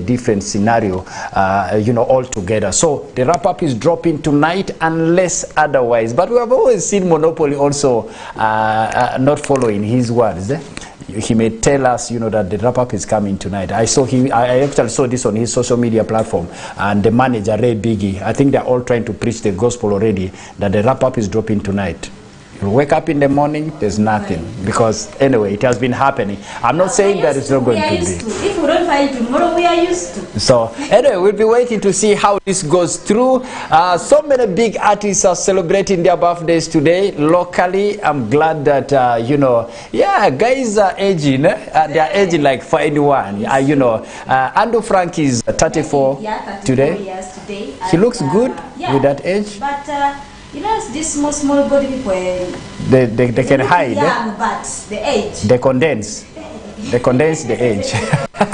different scenario, you know, altogether. So the wrap-up is dropping tonight unless otherwise. But we have always seen Monopoly also not following his words. He may tell us, you know, that the wrap-up is coming tonight. I actually saw this on his social media platform, and the manager, Ray Biggie, I think they're all trying to preach the gospel already, that the wrap-up is dropping tonight. You wake up in the morning, there's nothing. Because anyway, it has been happening. I'm not saying that it's not going to be. If we don't find tomorrow, we are used to. So anyway, we'll be waiting to see how this goes through. So many big artists are celebrating their birthdays today locally. I'm glad that, you know, yeah, guys are aging. They are aging like 41. You know, Andrew Frank is 34 today. Years today. He looks good with that age. But you know, these small body people, they can hide. Young, but the age. They condense. They condense the age. But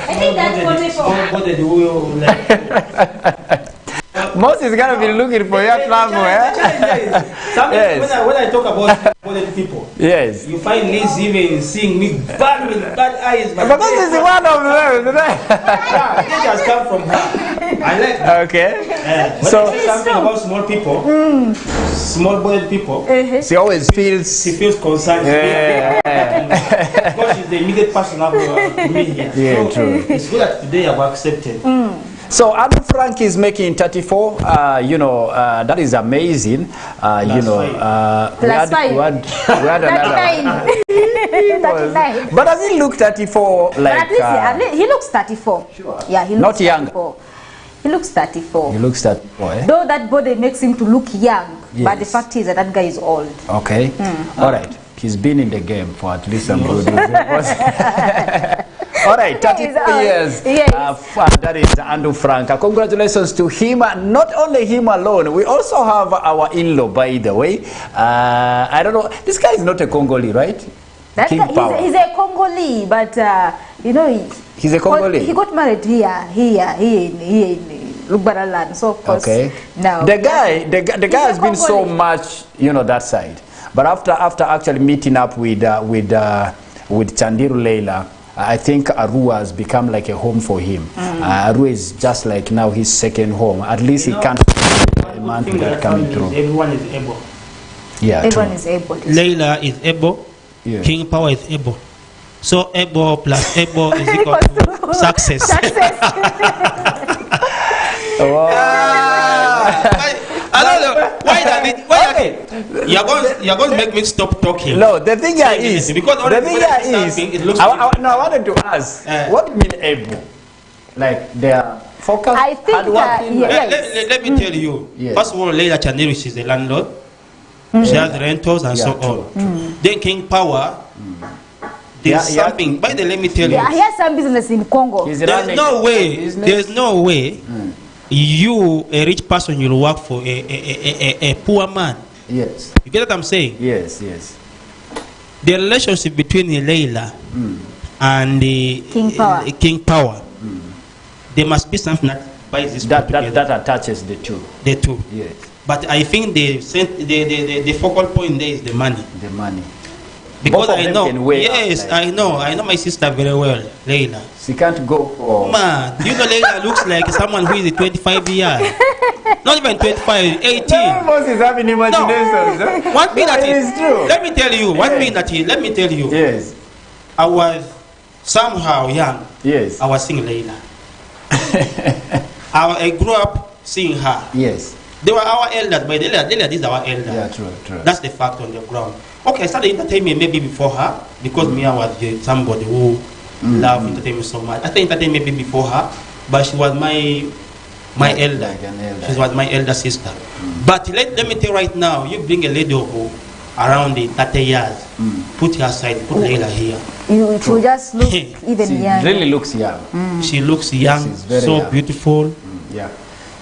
I think that's Most is gonna be looking for your travel, Sometimes when I talk about modern people, yes, you find Liz even seeing me bad with bad eyes. But this is one of them. Yeah, it just come from her. I like that. Okay. So something about small people, small bodied people. She always feels. She feels concerned. Because she's the immediate person of me here. Yeah, so true. It's good that today I've accepted. So Andrew Frank is making 34. You know, that is amazing. You know, we had another. 39. But does he look 34? Like at least he looks 34. Sure. Yeah, he looks not young. 34. He looks 34. He looks 34. Eh? Though that body makes him to look young, yes. but the fact is that guy is old. Okay. All right. He's been in the game for at least some good years. All right, 34 years. Yes. That is Andrew Frank. Congratulations to him. Not only him alone, we also have our in-law, by the way. I don't know. This guy is not a Congolese, right? He's a Congolese, but you know, he's a Congolese. He got married here in Lubaraland. So of course, okay. Now the guy has been so much, you know, that side. But after actually meeting up with Chandiru Leila, I think Arua has become like a home for him. Arua is just like now his second home. At least he can't a man to that coming through. Everyone is able. Yeah, everyone is able. Leila is able. Yeah. King Power is able. So able plus able is equal to success. I don't know why that it. Why you're going to make me stop talking. No, the thing here is because the thing here is it looks I wanted to ask what do you mean able? Like they are focused. I think let me tell you. Yes. First of all, Leila Chandiru, she's a landlord. She has rentals and so on. Then King Power. There's something. By the way, let me tell you. He has some business in Congo. There's no way. There's no way. You, a rich person, you'll work for a poor man. Yes. You get what I'm saying? Yes, yes. The relationship between Leila and the King Power, there must be something that binds this that attaches the two. The two. Yes. But I think the focal point there is the money. The money. Because I know, yes, like I know my sister very well, Leila. She can't go for... Man, you know Leila looks like someone who is 25 years. Not even 25, 18. No one is having imaginations. No. One thing that is true. Let me tell you, let me tell you. Yes. I was somehow young. Yes. I was seeing Leila. I grew up seeing her. Yes. They were our elders, but Leila is our elder. Yeah, true, true. That's the fact on the ground. Okay, I started entertainment maybe before her, because me, I was somebody who loved entertainment so much. I started entertainment maybe before her, but she was my elder. Like an elder. She was my elder sister. But let me tell you right now, you bring a lady who around the 30 years, put her aside, put Leila here. It will just look even young. She really looks young. She looks young, so young. Beautiful. Yeah.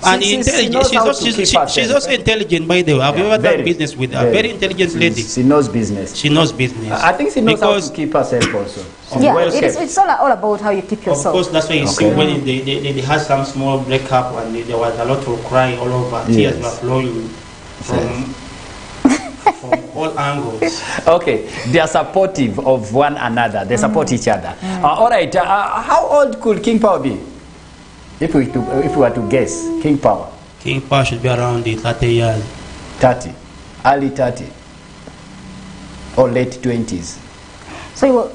And intelligent. She's also intelligent, by the way. I've ever done business with her. Very intelligent lady. She knows business. She knows business. I think she knows how to keep herself also. It's all about how you keep yourself. Of course, that's why you see when they had some small breakup and there was a lot of cry all over. Tears were flowing from from all angles. Okay, they are supportive of one another. They support each other. All right. How old could King Power be? If we were to guess, King Power. King Power should be around the 30 years. 30, early 30, or late 20s. So you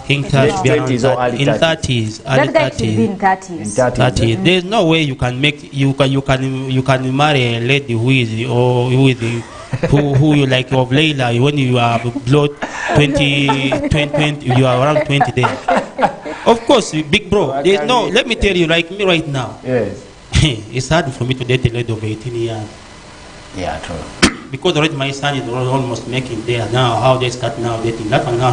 King Power should be Late around 20s or early 30s. that guy should be in 30s. In 30s. 30. There's no way you can make you can marry a lady who is who you like of Layla when you are below 20, you are around 20 there. Of course, big bro. There's no. Let me tell you, like me right now. Yes. It's hard for me to date a lady of 18 years. Yeah, true. Because already my son is almost making there now. How they start now dating that one now.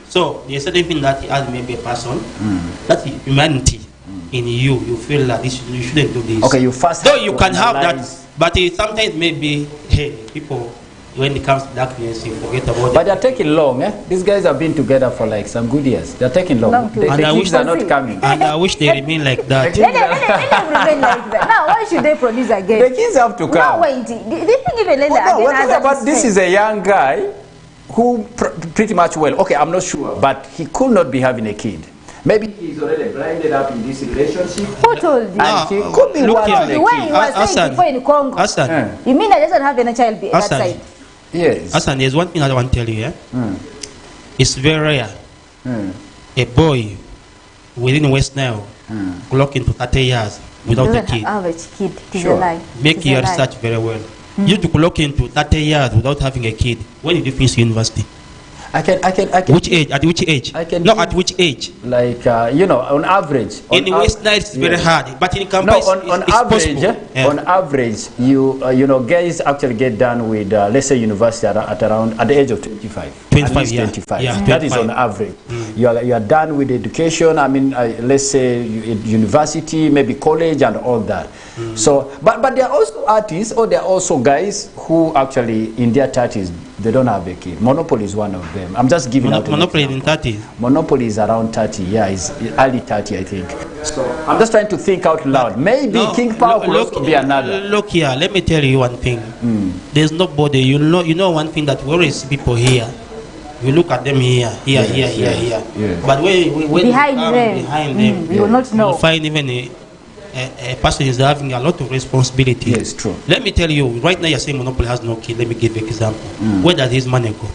So there's certain thing that he has maybe a person. That's humanity in you. You feel that this you shouldn't do this. Okay, you first. Though you can have that, but sometimes maybe hey people when it comes to darkness you forget about But it. they're taking long, eh? These guys have been together for like some good years. They're taking long. Long The too. And I kids wish are not coming. And I wish they remain like that. Let them remain like that. Now, why should they produce again? The kids have to come. No, wait. Do you think even later No, we're again talking about this is a young guy who pretty much well. Okay, I'm not sure, but he could not be having a kid. Maybe he's already blinded up in this relationship. Who told you? And he could be look wanting here. The a way kid. you were saying before in Congo. Hassan, You mean that doesn't have any child that Hassan. side? Yes. Hassan, there's one thing I want to tell you. It's very rare. A boy within West Nile clock into 30 years without a Doesn't kid. have average kid. It is Sure. a lie. Make It is a your lie. research very well. You to clock into 30 years without having a kid. When did you finish university? I can. Which age? At which age? I can No, give- at which age? Like on average. In the West Nile, it's very hard. But in No, campus, on it's average, possible. Yeah. on average, guys actually get done with let's say university at the age of 25. 25, At least yeah. 25. Yeah, That is 25. on average. You are done with education. I mean, let's say university, maybe college, and all that. So, but there are also artists, or there are also guys who actually in their 30s they don't have a kid. Monopoly is one of them. I'm just giving out an Monopoly in example. 30. Monopoly is around 30, yeah, it's early 30, I think. So I'm just trying to think out loud. Maybe No, King Power could also be another. Look here, let me tell you one thing. There's nobody, you know one thing that we always see people here. We look at them here. Yeah. But when Behind you come them, behind them, you will not know. you'll find even a person is having a lot of responsibility. Yes, true. Let me tell you, right now you're saying Monopoly has no kid. Let me give you an example. Where does his money go?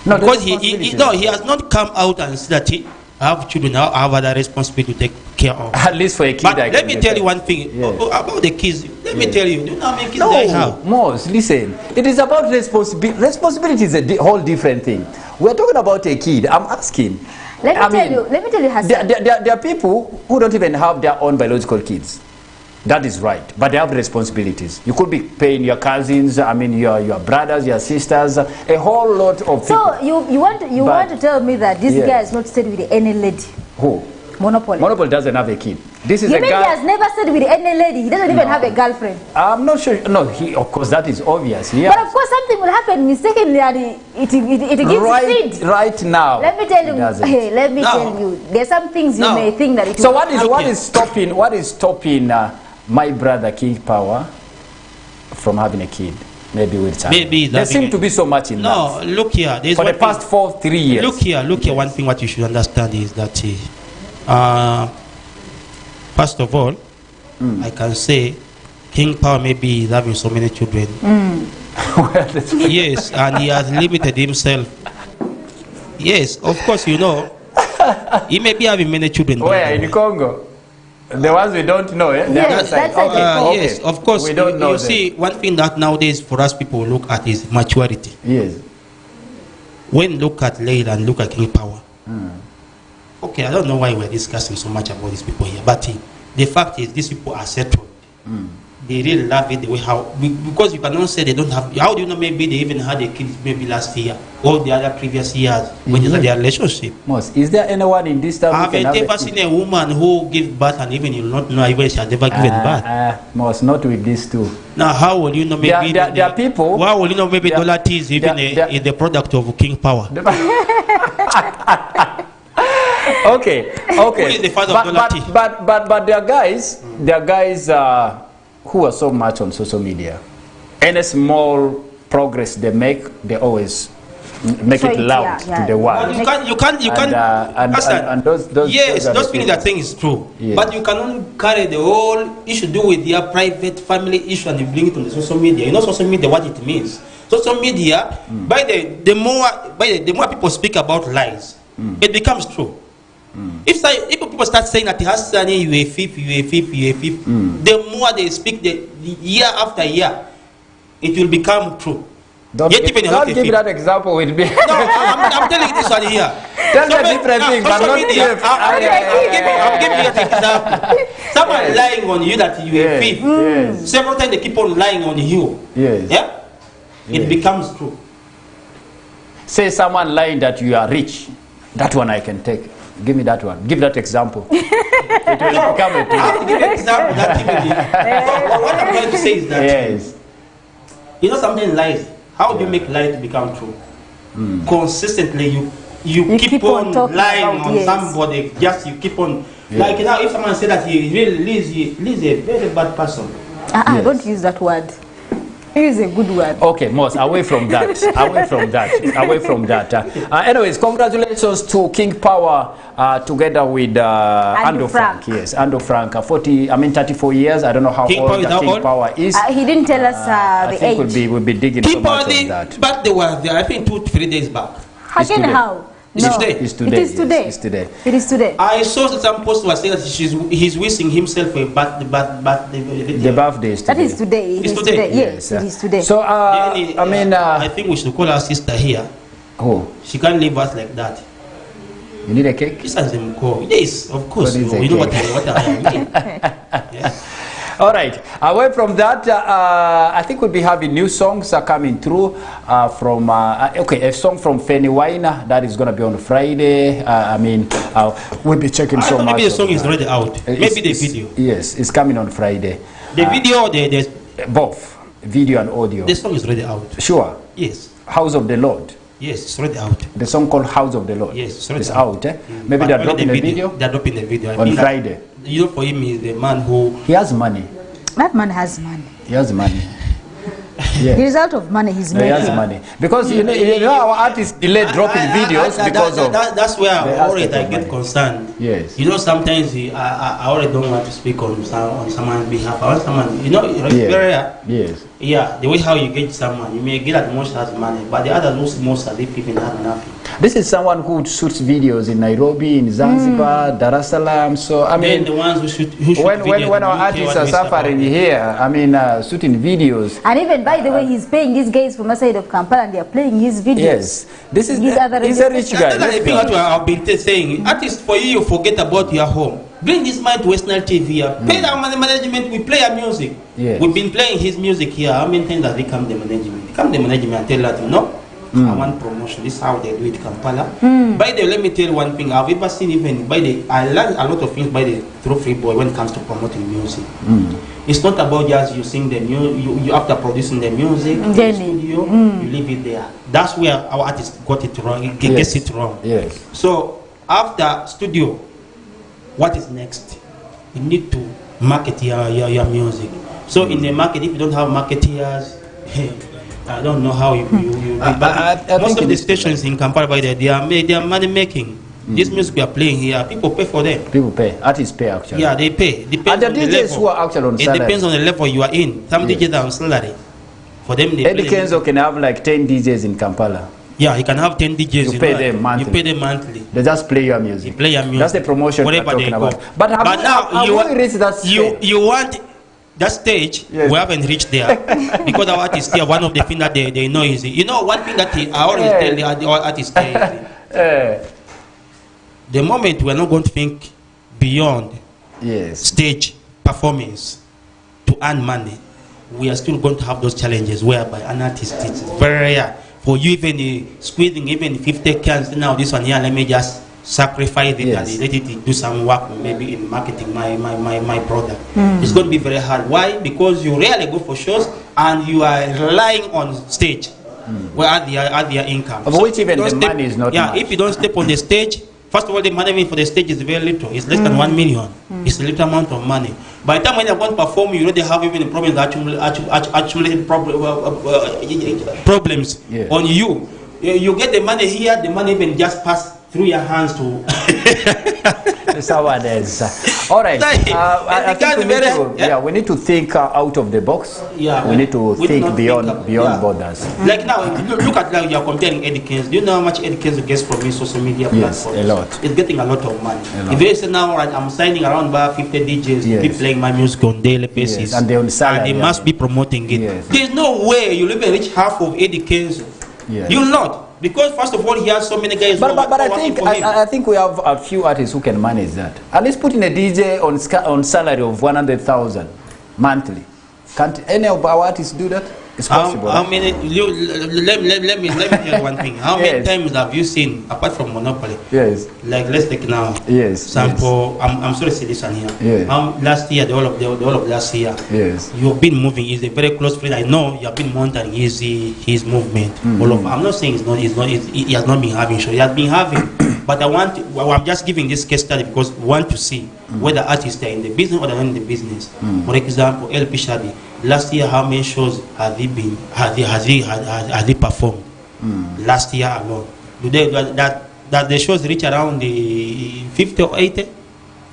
No, the Because he responsibility- has not come out and said that I have children, I have other responsibility to take care of. At least for a kid. But I let can me get tell that. you one thing about the kids. Let me tell you, do you know how many kids No, I have? Mos, listen. It is about responsibility. Responsibility is a whole different thing. We're talking about a kid. I'm asking. Let me tell you, Hassan. There are people who don't even have their own biological kids. That is right. But they have responsibilities. You could be paying your cousins, I mean your brothers, your sisters, a whole lot of people. So you want to tell me that this Yes. guy is not stayed with any lady? Who? Monopoly. Monopoly doesn't have a kid. This is You a mean he guy. has never stayed with any lady? He doesn't even have a girlfriend. I'm not sure. No, of course that is obvious. Yeah. But of course something will happen mistakenly and it gives feed. Right now. Let me tell it you. doesn't. Hey, let me No. tell you. There's some things you No. may think that it So will what is stopping my brother King Power from having a kid? Maybe with time. Maybe there having seem a- to be so much in No, that. look here. There's For the one past thing, 3 years. Look here. One thing what you should understand is that, first of all, I can say King Power maybe is having so many children. Yes, and he has limited himself. Yes, of course, you know, he may be having many children. by Where the in way. Congo? The ones we don't know, eh? The Yes, other side. that's okay. Okay. Yes, of course. We don't know You them. see, one thing that nowadays for us people look at is maturity. Yes. When look at Leila and look at King Power. Okay, I don't know why we're discussing so much about these people here, but the fact is these people are settled. They really love it the way because you cannot say they don't have. How do you know maybe they even had a kid maybe last year or the other previous years when they had their relationship? Mos, is there anyone in this town who Have can you have ever a seen kid? a woman who gives birth and even you not know even she has never given birth? Mos, not with these two. Now how will you know maybe There are people. how will you know maybe there- Dollar T is even there- the product of King Power? Okay. Who is the father of Dollar T? But there are guys, who are so much on social media. any small progress they make, they always make it loud to the world. You can't. And those things that thing is true. Yes. But you cannot carry the whole issue to do with your private family issue and you bring it on the social media. You know social media what it means. Social media, the more people speak about lies, it becomes true. If people start saying that Hassan, you a thief, the more they speak, the year after year, it will become true. Don't give that example with me. No, I'm telling you this one here. Tell me a different thing, but not thief. I'm giving you an example. Someone lying on you that you a thief. Several times they keep on lying on you. Yes. Yeah? It becomes true. Say someone lying that you are rich. That one I can take. Give me that one. Give that example. It will become a thing. I have to give an example. What I'm trying to say is that you know something lies. How do you make lies to become true? Consistently, you keep on lying on somebody. Just you keep on like now. If someone say that he really Liz a very bad person. Don't use that word. Use a good word. Okay, Moss, away from that. Anyways, congratulations to King Power together with Andrew Frank. Yes, Andrew Frank, 34 years. I don't know how King old King Power is. He didn't tell us the age. We'll be digging so much on that. But they were there, I think 2-3 days back. Again, how? It's today. It is today. It is today. I saw some post was saying that he's wishing himself a birthday. The birthday is today. That is today. It's today. Yes, it is today. So I think we should call our sister here. Who? She can't leave us like that. You need a cake? Yes, of course. What is you know what I mean. Yes. All right. Away from that, I think we'll be having new songs coming through from a song from Fanny Weiner that is going to be on Friday. We'll be checking so much. Maybe the song is already out. Maybe the video. Yes, it's coming on Friday. The video, the both video and audio. The song is already out. Sure. Yes. House of the Lord. Yes, it's already out. The song called House of the Lord. Yes, it's out. Maybe they're dropping the video. They're dropping the video on Friday. You know, for him, he's the man who... He has money. That man has money. He has money. Yes. The result of money he's making. He has money. Because you know our artists delay dropping videos because of... That's where I get concerned. Yes. You know, sometimes I already don't want to speak on someone's behalf. I want someone, you know, yes. Yeah, the way how you get someone, you may get at most has money, but the other most are people have nothing. This is someone who shoots videos in Nairobi, in Zanzibar, Dar es Salaam. So I mean, the ones who shoot videos, when our artists are suffering here, shooting videos. And even by the way, he's paying these guys from outside of Kampala, and they are playing his videos. Yes, this is he's a rich guy. That's the thing what I've been saying. Artists, for you forget about your home. Bring this man to Western TV here. Pay our management. We play our music. Yes. We've been playing his music here. How many times does they come the management? They come the management and tell them, no, I want promotion. This is how they do it, Kampala. By the way, let me tell you one thing. I've ever seen I learned a lot of things through Free Boy when it comes to promoting music. It's not about just you sing the music. You after producing the music in the studio, you leave it there. That's where our artists got it wrong. Gets it wrong. Yes. So after studio, what is next? You need to market your music. So in the market, if you don't have marketeers, I don't know how you most of the stations in Kampala, they are money making. This music we are playing here, people pay for them. People pay. Artists pay actually. Yeah, they pay. Depends and the DJs who are actually on salary. It depends on the level you are in. Some DJs are on salary. For them, they Eddie Kenzo can have like 10 DJs in Kampala. Yeah, you can have 10 DJs. You pay them monthly. You pay them monthly. They just play your music. They play your music. That's the promotion we're talking about. But now you reached that stage? You want that stage? Yes. We haven't reached there because our artists here. One of the things that they know is, you know, one thing that I always tell the artists is, the moment we are not going to think beyond stage performance to earn money, we are still going to have those challenges whereby an artist is very rare. For you, even squeezing even 50 cans now, this one here, let me just sacrifice it and let it do some work, maybe in marketing my product. It's going to be very hard. Why? Because you rarely go for shows and you are relying on stage. Where are their income? Of which even the money is not much. If you don't step on the stage, First of all, the money for the stage is very little. It's less than 1 million. It's a little amount of money. By the time when they're going to perform, you know they have even problems problems on you. You get the money here, the money even just pass through your hands to. That's how it is. All right. I think we need to think out of the box. Yeah, we need to think beyond borders. Like now, look at now you're comparing Eddie Kings. Do you know how much Eddie Kings gets from his social media platforms? Yes, a lot. It's getting a lot of money. If you say now I'm signing around about 50 DJs to be playing my music on daily basis, and they must be promoting it. There's no way you'll even reach half of Eddie Kings. You'll not. Because first of all, he has so many guys. But I think we have a few artists who can manage that. At least putting a DJ on salary of 100,000 monthly. Can't any of our artists do that? It's possible. How many? Let me tell you one thing. How many times have you seen, apart from Monopoly? Yes. Like let's take now. Yes. Sample. I'm sorry to say this one here. Last year, the whole of last year. Yes. You've been moving. He's a very close friend. I know you have been monitoring his movement. All of. I'm not saying he has not been having show. He has been having. But I'm just giving this case study because we want to see whether artists are in the business or they're not in the business. For example, LP Shadi. Last year, how many shows have he performed? Last year alone. Do they that the shows reach around the 50 or 80?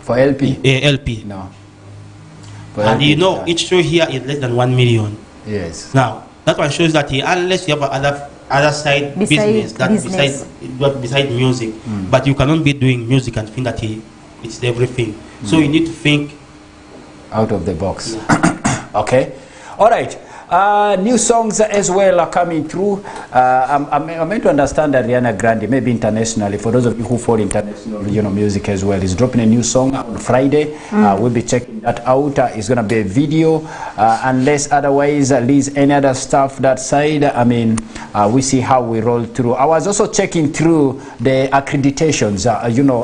For LP? LP. No. And you know, each show here is less than 1 million. Yes. Now, that one shows that unless you have other side business beside music, but you cannot be doing music and think that it's everything. So you need to think out of the box. Okay, all right. New songs as well are coming through. I'm meant to understand that Ariana Grande, maybe internationally, for those of you who follow international, music as well, is dropping a new song on Friday. We'll be checking that out. It's gonna be a video, unless otherwise leaves any other stuff that side. We see how we roll through. I was also checking through the accreditations,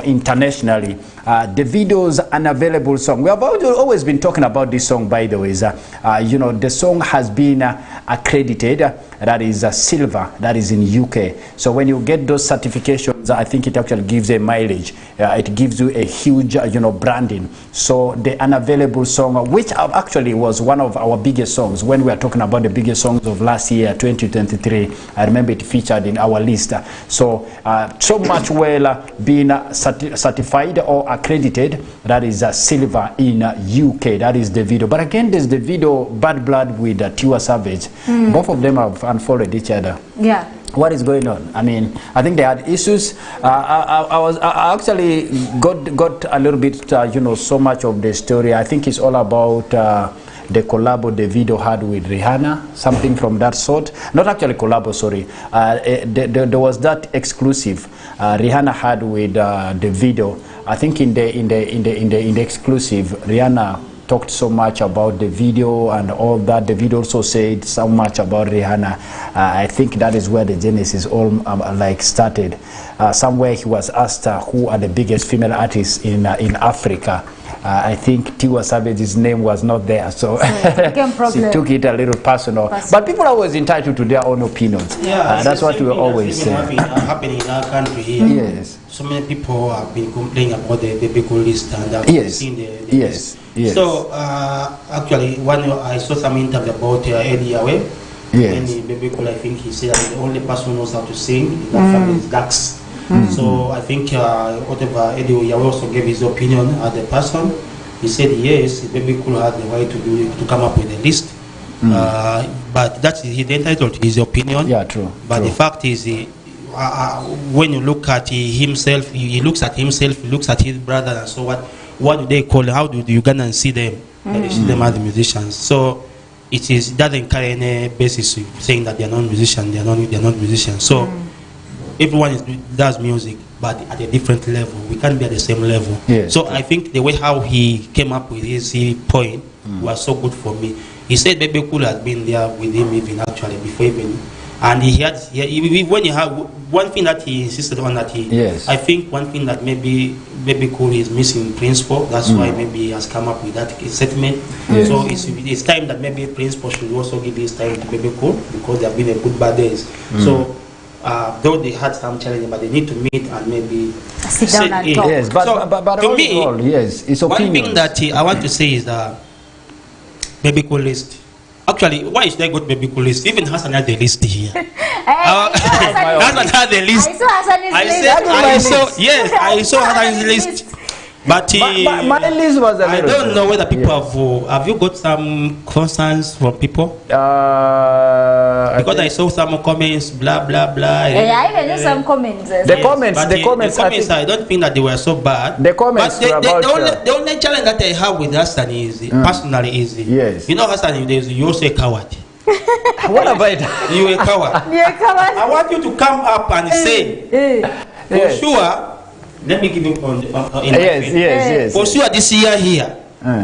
internationally. The video's unavailable song. We have always been talking about this song, by the way. The song has been accredited, that is silver, that is in UK. So when you get those certifications, I think it actually gives a mileage. It gives you a huge, branding. So the unavailable song, which actually was one of our biggest songs when we are talking about the biggest songs of last year, 2023. I remember it featured in our list. So much well being certified or accredited, that is silver in UK. That is the video. But again, there's the video Bad Blood with Tiwa Savage. Both of them have unfollowed each other. Yeah. What is going on? I think they had issues. I actually got a little bit, so much of the story. I think it's all about the collabo the video had with Rihanna, something from that sort. Not actually collabo, sorry. There was that exclusive Rihanna had with the video. I think in the exclusive, Rihanna talked so much about the video and all that. The video also said so much about Rihanna. I think that is where the genesis all started. Somewhere he was asked who are the biggest female artists in Africa. I think Tiwa Savage's name was not there, so she took it a little personal. But people are always entitled to their own opinions. That's what we always say. Happening in our country here. Yes. So many people have been complaining about the baby cool list and I've seen the yes. So actually, when I saw some interview about Eddie Awe, and baby cool, I think he said the only person who knows how to sing in that family is Dax. So I think whatever Eddie Yawe also gave his opinion as the person. He said yes, baby cool had the right to come up with a list, but that's he's entitled to his opinion. Yeah, true. But the fact is, when you look at himself, he looks at himself, he looks at his brother, and so what do they call? How do the Ugandans see them? They see them as the musicians. So it doesn't carry any basis of saying that they are not musicians. They are not musicians. So. Everyone does music, but at a different level. We can't be at the same level. Yes. So I think the way how he came up with his point was so good for me. He said Baby Cool has been there with him even actually before even, and when you have one thing that he insisted on that I think one thing that maybe Baby Cool is missing principle. That's why maybe he has come up with that statement. Yes. So it's time that maybe principle should also give his time to Baby Cool because they have been a good bad days. So. Though they had some challenges, but they need to meet and maybe sit down and talk. Yes, but, So, but to me, overall, yes, it's one opinions. thing that I want to say is the biblical list. Actually, why is there good biblical list? Even Hassan had the list here. Hassan had the list. I saw Hassan's list. I saw Hassan's list. But my list was a I little don't bit. know whether people have you got some concerns from people? Because I saw some comments, blah blah blah. I even knew some comments. The comments, I don't think that they were so bad. The comments but were about the only challenge that I have with Hassan is personally is yes. You know, Hassan, you also a coward. What about You a coward. I want you to come up and say for sure. Let me give you yes. For sure, this year here,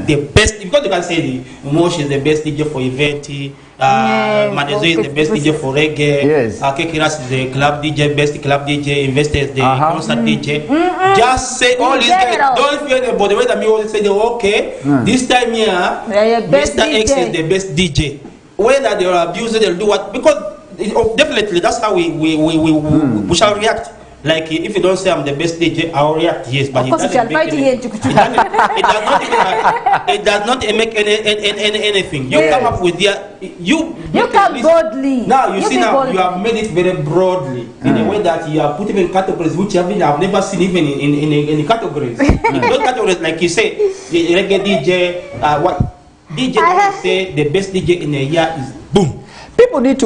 the best, because you can say the Mosh is the best DJ for event, Madezo is the best DJ for reggae, yes. Kekiras is the club DJ, best club DJ, Investor is the concert DJ. Just say all these guys, don't fear about the way that me always say, okay, this time here, Mr. X is the best DJ. Whether they are abusing, they'll do what, because definitely that's how we shall react. Like if you don't say I'm the best DJ, I'll react yes, but it does not make anything. You come up with you come broadly. Now you see now you have made it very broadly in a way that you are putting in categories which I've never seen even in categories. In those categories, like you say, the reggae DJ, what DJ say the best DJ in a year is boom. People need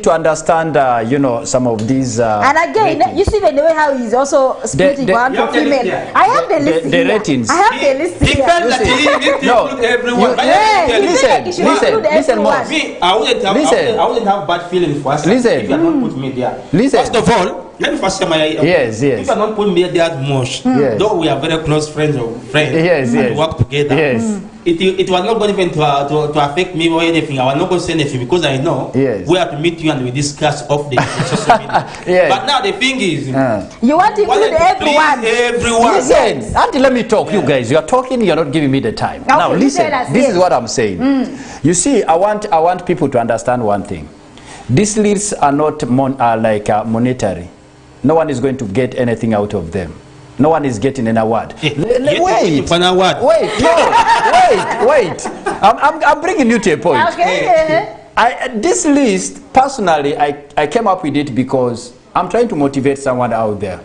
to understand, you know, some of these. And again, ratings. You see the way how he's also splitting one for female. I have the list. The ratings. I have the list. He felt that he didn't include everyone. Listen, more. Me, I wouldn't have bad feelings for us. Listen. If you don't put me there. Listen. First of all, let me first say my yes. If you don't put me there much, though we are very close friends and we work together. Yes. It was not going even to affect me or anything. I was not going to say anything because I know we have to meet you and we discuss off the social media. But now the thing is, you want to include everyone. Listen, until let me talk. You guys, you are talking. You are not giving me the time. Okay, now listen. This is what I'm saying. You see, I want people to understand one thing. These lists are not monetary. No one is going to get anything out of them. No one is getting an award. Wait. I'm bringing you to a point. Okay. This list, personally, I came up with it because I'm trying to motivate someone out there.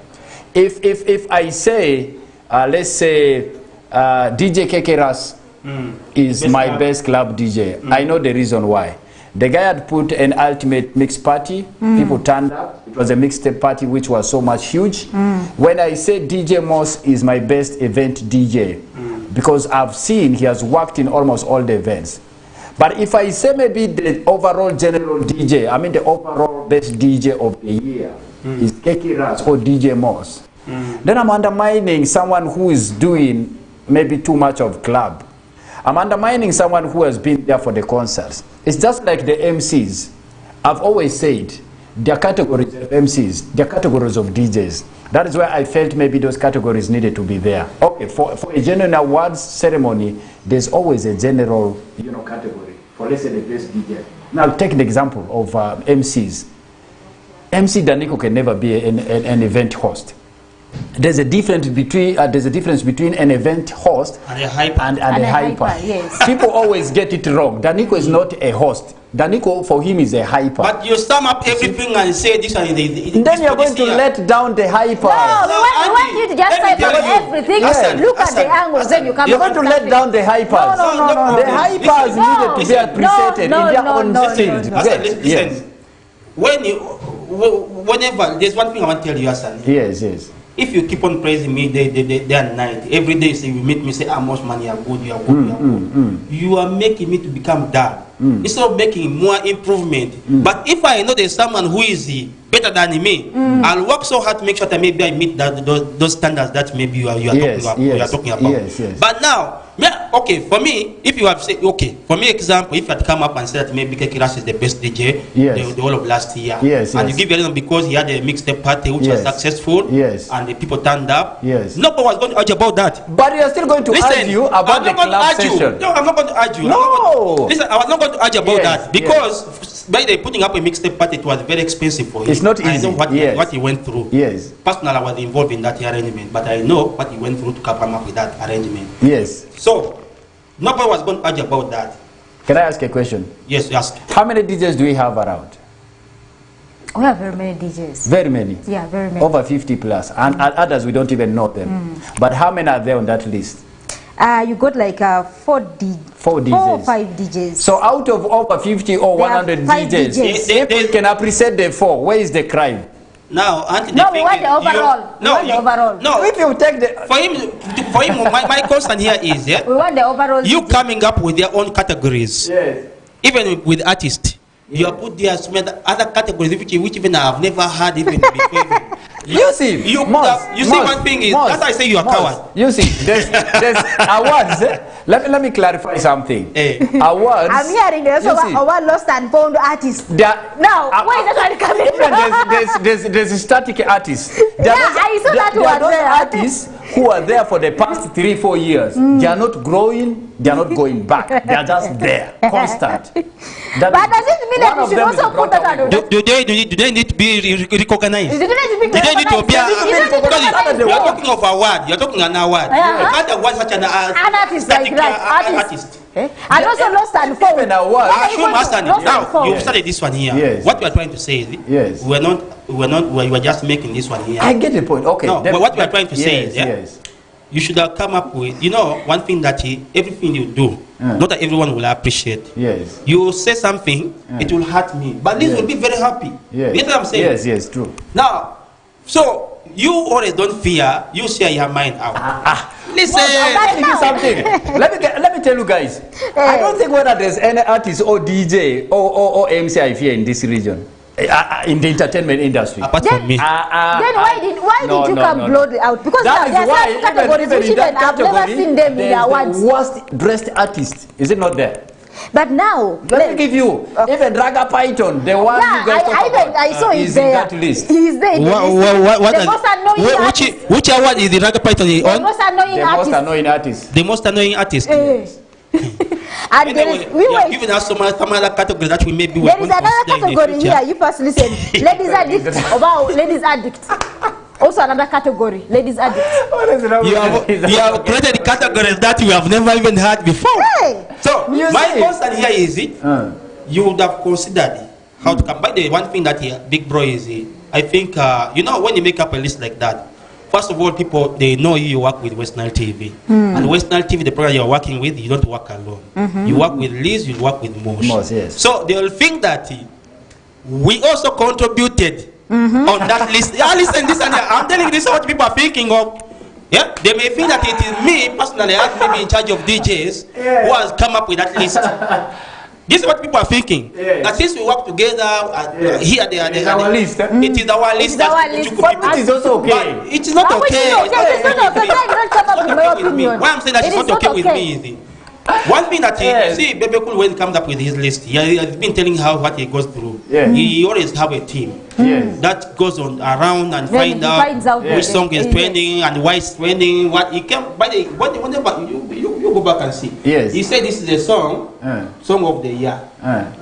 If I say, let's say, DJ Kekeras is my best club DJ, I know the reason why. The guy had put an ultimate mix party. People turned up. It was a mixtape party which was so much huge. When I say DJ Moss is my best event DJ, because I've seen he has worked in almost all the events. But if I say maybe the overall general DJ, I mean the overall best DJ of the year is Keki Ras or DJ Moss, then I'm undermining someone who is doing maybe too much of club. I'm undermining someone who has been there for the concerts. It's just like the MCs. I've always said, there are categories of MCs, there are categories of DJs. That is why I felt maybe those categories needed to be there. Okay, for a general awards ceremony, there's always a general, category for, let's say, the best DJ. Now, take the example of MCs. MC Daniko can never be an event host. There's a difference between an event host and a hyper. And a hyper. Yes. People always get it wrong. Daniko is not a host. Daniko for him is a hyper. But you sum up everything and say this and then you're going to let down the hyper. No, we want you to just type about everything. Look at the angles, then you come. You're going to let down the hypers. No. The hypers needed to be appreciated in their own field. Listen. Whenever there's one thing I want to tell you, Hassan. Yes. If you keep on praising me day and night, every day say you meet me, say how much money you are good, you are good, you are making me to become dull. Instead of making more improvement. But if I know there's someone who is better than me, I'll work so hard to make sure that maybe I meet those standards that maybe you are talking about. Yes. But now, okay, for me, if you have said, okay, for me example, if you had come up and said that maybe Kekiras is the best DJ the whole of last year, and you give a reason because he had a mixtape party which was successful, and the people turned up, nobody was going to argue about that. But you're still going to argue about the club session. No, I'm not going to argue. No. Listen, I was not going to argue about that because by the putting up a mixtape party, it was very expensive for him. It's not easy. I know what he went through. Yes. Personally, I was involved in that arrangement, but I know what he went through to come up with that arrangement. Yes. So, nobody was going to argue about that. Can I ask a question? Yes, yes. How many DJs do we have around? We have very many DJs. Very many. Yeah, very many. Over 50 plus. And others, we don't even know them. But how many are there on that list? You got like 4 DJs. 4 or 5 DJs. So out of over 50 or 100 DJs, if we can appreciate the 4, where is the crime? Now, no, we want the overall. No, if you take the for him, my concern here is we want the overall. You coming up with your own categories. Yes. Even with artists, you have put there some other categories which even I have never had even before. You see, see one thing is that's why I say you are coward. You see, there's awards. Let me clarify something. Awards. I'm hearing there's award lost and found artists. Now, where is that one coming from? There's static artists. I saw that there are those artists who are there for the past 3-4 years. They are not growing. They are not going back. They are just there, constant. But does it mean that we should also put that on? Do they need to be recognized? Do they need to be? Because you are talking of award. You are talking an award. Not a award such an artist like artist. And also lost and found. Now you started this one here. Yes. What you are trying to say is, yes, we were just making this one here. I get the point. Okay. No, what we are trying to say is, yes, you should have come up with, one thing that everything you do, not that everyone will appreciate. Yes. You say something, it will hurt me, but this will be very happy. Yes. You know what I'm saying? Yes, true. Now, so you always don't fear. You share your mind out. Listen. Something. Let me tell you guys. I don't think whether there's any artist or DJ or MC I fear in this region. In the entertainment industry. Apart from me. Then why did you come blow out? Because that now there are some categories which even I've never seen them in the awards. Worst dressed artist, is it not there? But now let me give you even Raga Python, the one you guys talk about. I saw is there. In that list. He's there. The most annoying artist. Which award is the Raga Python on? The most annoying artist. The most annoying artist. And anyway, we were giving us some other category that we maybe there is another category here. You first listen. Ladies addict. About ladies addict. Also another category. Ladies addict. You have created categories that you have never even heard before. Hey. So my concern here is you would have considered how to come. By the one thing that Big Bro is, I think when you make up a list like that. First of all, people, they know you work with West Nile TV. And West Nile TV, the program you're working with, you don't work alone. You work with Liz, you work with Mosh. Yes. So they'll think that we also contributed on that list. Yeah, listen, this and that. I'm telling you, this is what people are thinking of. Yeah, they may think that it is me, personally, I may be in charge of DJs who has come up with that list. This is what people are thinking. Yes. That since we work together here, there, it is our list. It is our list. But it is also okay. But it is not okay. Why I'm saying that it's not okay with me is one thing that you see, Bebe Cool, when he comes up with his list, he has been telling what he goes through. He always have a team that goes on around and find out which song is trending and why it's trending. What he can, whenever you go back and see. He said this is a song of the year.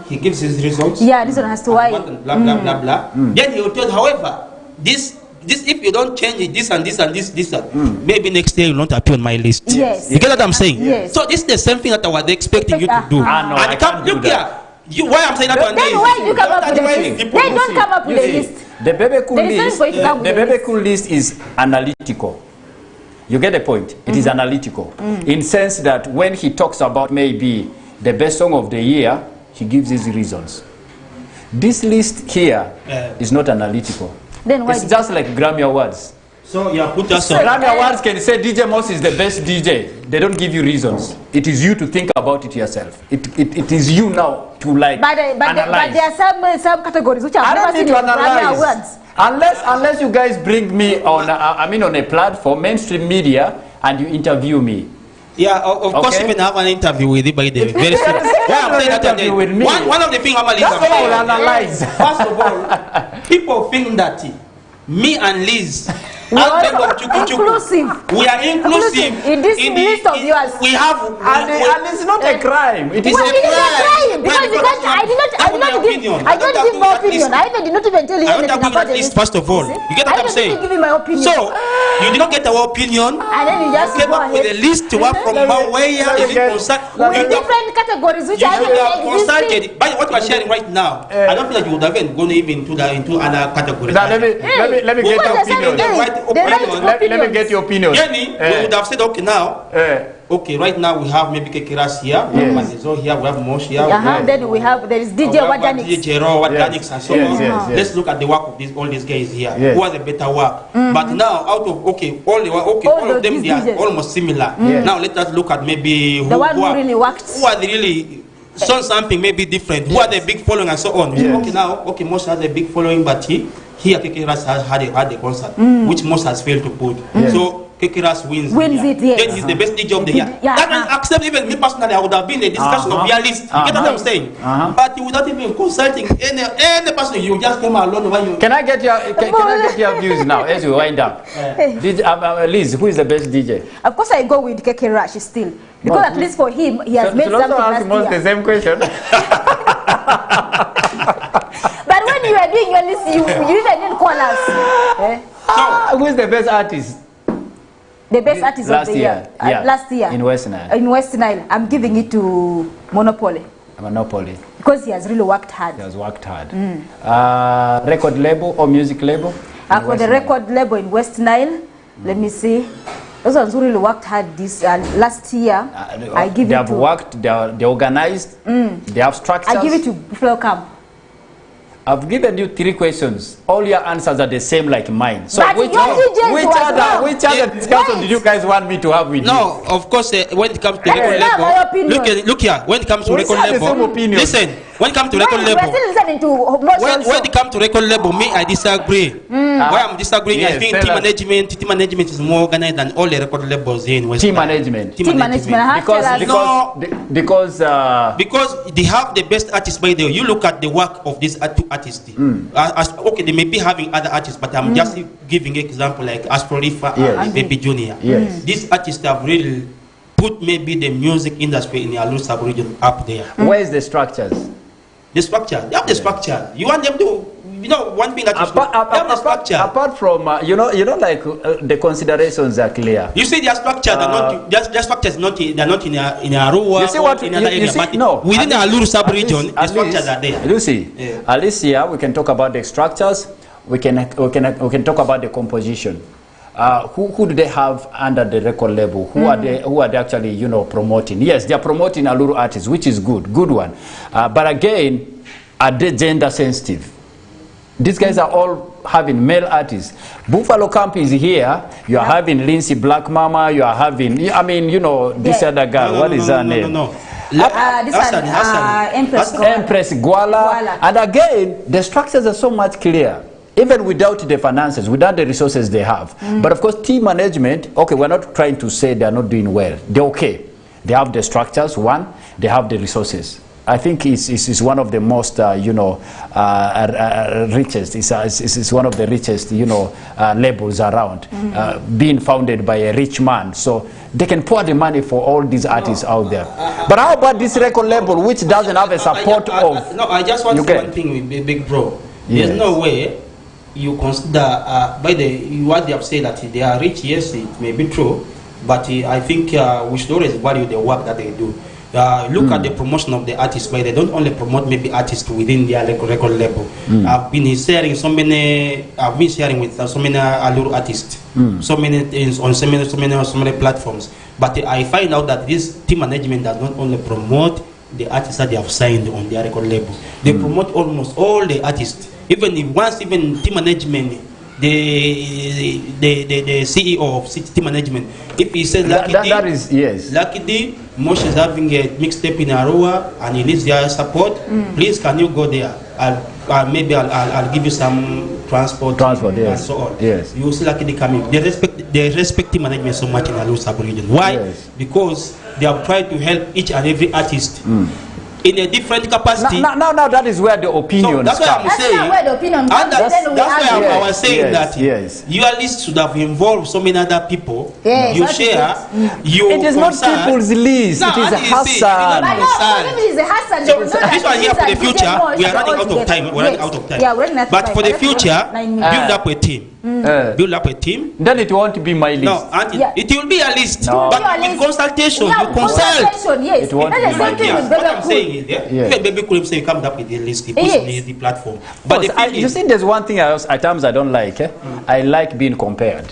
He gives his results. Yeah, this one has to why. Blah blah blah blah. Then he will tell, however, this if you don't change it, this and this and this, maybe next year you will not appear on my list. Yes. You get what I'm saying? Yes. So this is the same thing that I was expecting you to do. No, I can't do that. Why I'm saying that one? Then why you come up with a list? They don't come up with a list. The Bebe Cool list is analytical. You get the point? It is analytical. In sense that when he talks about maybe the best song of the year, he gives his reasons. This list here is not analytical. Then why it's just like Grammy Awards. So you put us on. Grammy Awards can say DJ Moss is the best DJ. They don't give you reasons. It is you to think about it yourself. It is you now to analyze. But there are some categories which I've never seen in Grammy Awards. Unless you guys bring me on, on a platform, mainstream media, and you interview me. Yeah, of course, even have an interview with you by the very soon. One of the things I will analyze. First of all, people think that me and Liz Advent of Chuku Chuku. Inclusive. We are inclusive. In this list of yours. We have. And it's not a crime. It is Why a did you crime. say because I did not give my opinion. I even did not even tell you anything about this. it. First of all, you get what I'm saying? I didn't give you my opinion. So you did not get our opinion. And then you just came up with a list to work from where you with different categories which I have consulted. But what we are sharing right now, I don't feel like you would have even gone even into other categories. Now let me get your opinion. Let me get your opinion. Jenny, we would have said, okay, now. Okay, right now we have maybe Kekiras here, we have Mosh here. Then there is DJ Wadanix. DJ Wadanix and so on. Let's look at the work of all these guys here. Who has a better work? But now, out of all of them, they are almost similar. Now let us look at maybe the one who really worked. Who are really shown something maybe different? Who are the big following and so on? Okay, now, Mosh has a big following, but here Kekiras has had a concert, which Mosh has failed to put. So Kekiras wins it, yes. Then he's the best DJ of the year. That can accept even me personally. I would have been a discussion of your list. You get what I'm saying? But you without even consulting any person, you just came alone. When you can I get your views now as we wind up? Liz, who is the best DJ? Of course, I go with Kekiras still because at least for him, he has made something last year. The same question. But when you are doing your list, you even didn't call us. So who is the best artist? The best artist of the year. Last year. In West Nile. In West Nile. I'm giving it to Monopoly. Because he has really worked hard. He has worked hard. Record label or music label? For the record label in West Nile, let me see. Those ones who really worked hard this last year. I give it to... They have worked, they organized, they have structures. I give it to Buffalo Camp. I've given you 3 questions. All your answers are the same like mine. So but which other discussion did you guys want me to have with you? No, of course, when it comes to record label, look here. When it comes to record label, listen. When it comes to record label, we're still listening to when it comes to record label, me I disagree. Why I'm disagreeing? I think team management is more organized than all the record labels here in West. Team management. Because they have the best artists. By the way, you look at the work of these 2 artists. Okay, they may be having other artists, but I'm just giving an example like Asprolifa and Baby Junior. These artists have really put maybe the music industry in the Alu sub-region up there. Where is the structures? The structure. They have the structure. You want them to, one thing that you have the structure. Apart from, like the considerations are clear. You see, their structures are not. Their structures they're not in Arua. You see what in other areas, but within the Aluru sub-region, the structures are there. You see, at least here we can talk about the structures. We can talk about the composition. Who do they have under the record label? Who are they actually promoting? Yes, they are promoting Aluru artists, which is good one. But again, are they gender sensitive? These guys are all having male artists. Buffalo Camp is here. You are having Lindsay Black Mama. You are having, this other girl. What is her name? Empress Gwala. And again, the structures are so much clear. Even without the finances, without the resources they have. But of course, team management, okay, we're not trying to say they're not doing well. They're okay. They have the structures, one, they have the resources. I think it's one of the most, richest, it's one of the richest, labels around, being founded by a rich man. So they can pour the money for all these artists out there. But how about this record label, which doesn't have a support of... No, I just want to say one thing, big bro. There's no way you consider, by what they have said that they are rich, yes, it may be true, but I think we should always value the work that they do. Look at the promotion of the artists, but they don't only promote maybe artists within their record label. I've been sharing with so many Aluru artists, so many things on so many platforms. But I find out that this team management does not only promote the artists that they have signed on their record label, they promote almost all the artists. Even team management, the CEO of team management, if he says Lucky D, Moshe is having a mixtape in Arua and he needs their support, please can you go there? I'll give you some transport and so on. Yes. You see Lucky D coming. They respect team management so much in Aluru sub-region. Why? Because they have tried to help each and every artist. in a different capacity. Now that is where the opinions that's why I'm That's saying. not where the opinion And comes. that's Then we why argue. I was saying that yes. your list should have involved so many other people. Yes, You that is share. You It is not concern. people's list. No, It is that is it. Hassan. But no, for him it is a Hassan. So They will know this that one here these for are the future, different we are laws running out of altogether. time. We're running out of time. Yeah, we're running out of But time. for the Let's go. future, 9 minutes. build up a team. Build up a team. Then it won't be my list. No, and Yeah. it will be a list. No. But Your with list. consultation, Yeah, you consult. consultation, yes. It won't That's be the my same thing Yeah, with what Bebe I'm Cool. saying is, Yeah. even Baby Cool say come up with the list, he puts Yes. in the platform. But the thing You is, see, there's one thing at times I don't like. I like being compared.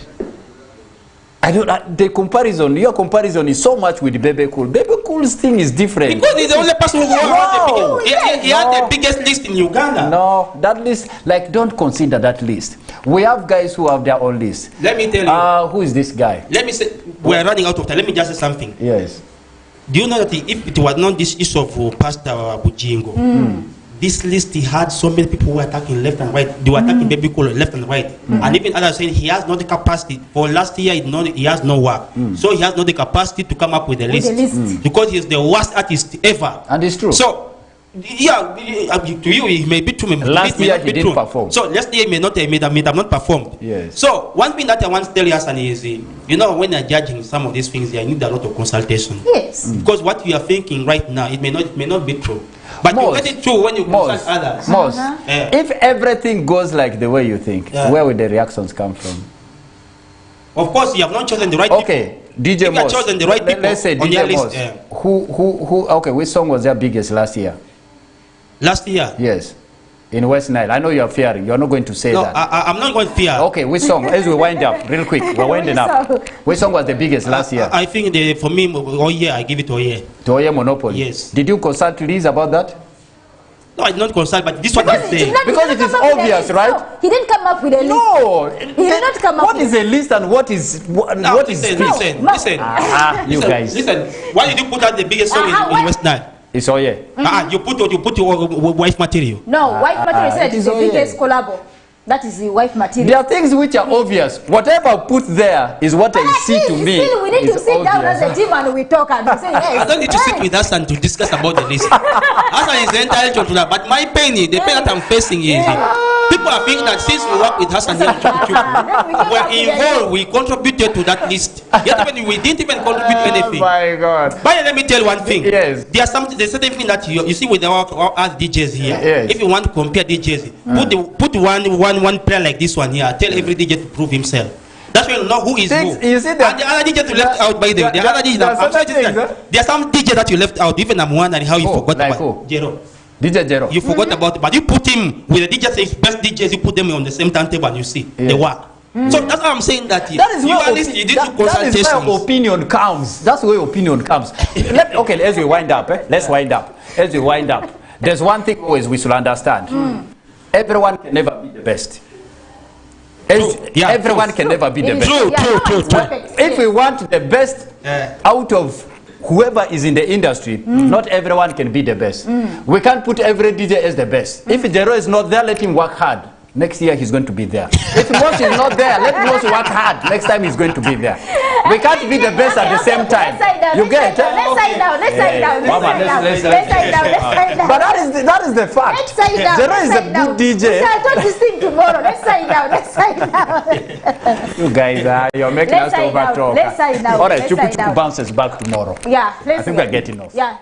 The comparison, your comparison is so much with Bebe Cool. Bebe Cool's thing is different. because he's the only person who No. he had the biggest list in Uganda. No, that list, like, don't consider that list. We have guys who have their own list. Let me tell you. Who is this guy? Let me say, we're running out of time. Let me just say something. Yes. Do you know that if it was not this issue of Pastor Bujingo, this list he had so many people who were attacking left and right. They were attacking Baby Cool left and right, and even others saying he has not the capacity. For last year, he has no work, so he has not the capacity to come up with a list, because he's the worst artist ever. And it's true. So, yeah, to you it may be true. Last year he didn't perform. So last year may have not performed. Yes. So one thing that I want to tell you, Hassan, is you know, when you're judging some of these things, you need a lot of consultation. Yes. Because what you are thinking right now, it may not be true. But you get it true when you consult others. If everything goes like the way you think, where will the reactions come from? Of course, you have not chosen the right people. Okay, DJ If you have Moss. chosen the right people Let's say on their DJ list. Moss. Okay, which song was their biggest last year? Last year? Yes. In West Nile. I know you're fearing. You're not going to say that. I'm not going to fear. Okay, which song? As we wind up, real quick. We're winding up. Which song was the biggest last year? I think for me, Oye, I give it to Oye. To Oye Monopoly? Yes. Did you consult Liz about that? No, I did not consult, but this is what I'm saying. Because it is obvious, right? No, he didn't come up with a list. No. He did not come up What with is a list and what is what is listen, this? listen. You guys. Listen, why did you put out the biggest song in West Nile? It's Oye. You put your wife material. No, wife material said it it's is the biggest Oye. collabo. That is the wife material. There are things which are obvious. Whatever I put there is what I see to me. Still, we need to is sit down as a obvious. team and we talk and we say yes. I don't need to sit with us and to discuss about the list. Hassan is entitled to that. But my pain, the pain that I'm facing is people are thinking that since we work with Hassan here, we're involved, we contributed to that list. Yet even we didn't even contribute anything. Oh my God. But let me tell you one thing. Yes. There's certain thing that you see with our DJs here. Yes. If you want to compare DJs, put one player like this one here. Tell every DJ to prove himself. That's when you know who is Things- who. you see that- And the other DJ you left out, by the way. The other DJ, there are I'm sorry certain to things, say, there are some DJ that you left out. Even I'm wondering how you Who? forgot Like about who? Jero. DJ Jero. You forgot about it, but you put him with the DJs, best DJs. You put them on the same turntable, and you see they work. So that's how I'm saying that. That is where, you did two that is consultations. where opinion comes. That's where opinion comes. Okay, as we wind up, let's wind up. As we wind up, there's one thing always we should understand. Everyone can never be the best. Yeah, Everyone can never be the best. True. If we want the best out of whoever is in the industry, not everyone can be the best. We can't put every DJ as the best. If Jero is not there, let him work hard. Next year he's going to be there. If Moss is not there, let Moss work hard. Next time he's going to be there. We can't be the best at the same time. You get? Let's side down. Let's side down. Let's side down. But that is the fact. Let's side down. Jero is a good DJ. I thought this thing tomorrow. Let's side down. Let's side down. You guys, you're making us Let's side down. overtalk. Let's side down. All right, Let's CHUKU side CHUKU down. bounces back tomorrow. Yeah. I think we're getting off. Yeah.